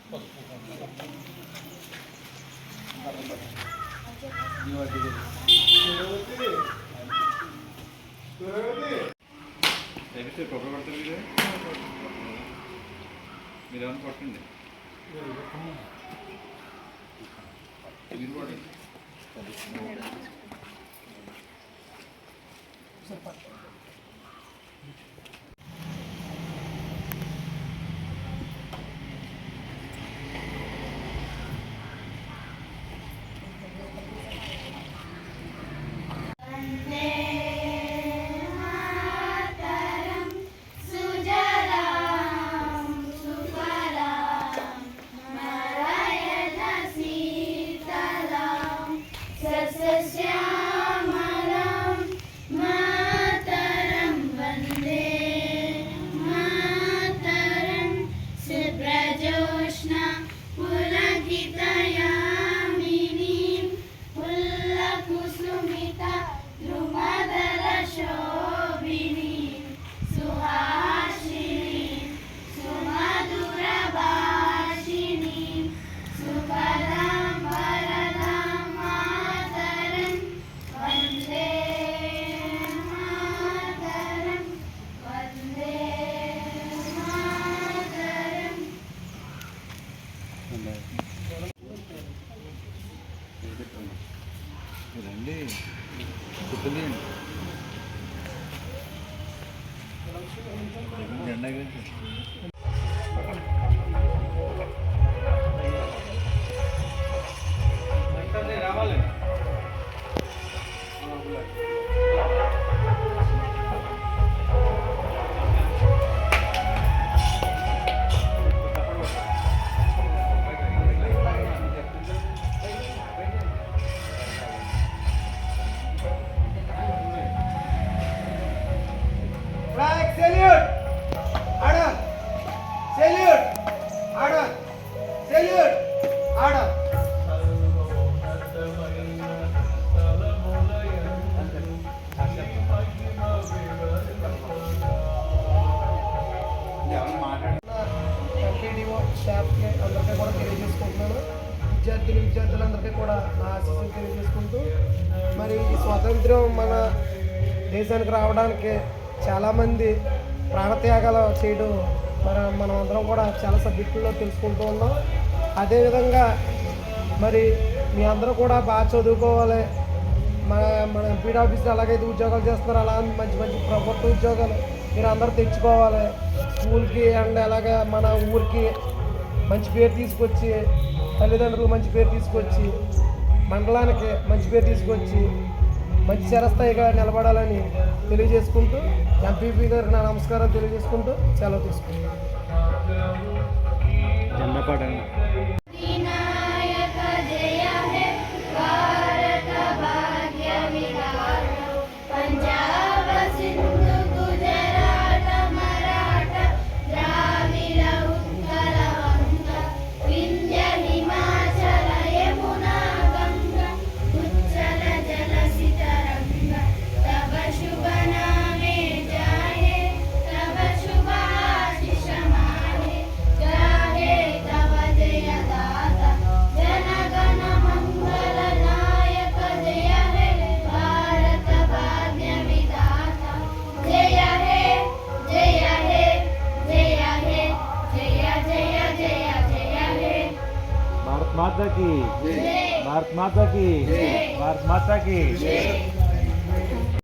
కొబ్బరి పడుతుంది మీరు ఏమైనా పట్టండి మీరు పడండి రండి చెప్పండి జెండా గురించి రావాలి స్టాఫ్కి అందరికీ కూడా తెలియజేసుకుంటున్నాను. విద్యార్థులందరికీ కూడా నా ఆశీస్సులు తెలియజేసుకుంటూ మరి స్వాతంత్ర్యం మన దేశానికి రావడానికి చాలామంది ప్రాణత్యాగాలు చేయడం మనం అందరం కూడా చాలా సబ్జెక్టుల్లో తెలుసుకుంటూ ఉన్నాం. అదేవిధంగా మరి మీ అందరూ కూడా బాగా చదువుకోవాలి. మన ఎంపీడీ ఆఫీస్లో ఎలాగైతే ఉద్యోగాలు చేస్తున్నారో అలా మంచి మంచి ప్రభుత్వ ఉద్యోగాలు మీరు అందరూ తెచ్చుకోవాలి. స్కూల్కి అండ్ అలాగే మన ఊరికి మంచి పేరు తీసుకొచ్చి, తల్లిదండ్రులు మంచి పేరు తీసుకొచ్చి, మండలానికి మంచి పేరు తీసుకొచ్చి మంచి చిరస్థాయిగా నిలబడాలని తెలియజేసుకుంటూ ఎంపీపీ గారికి నా నమస్కారం తెలియజేసుకుంటూ సెలవు తీసుకుంటాను. भारत माता की भारत माता की भारत माता की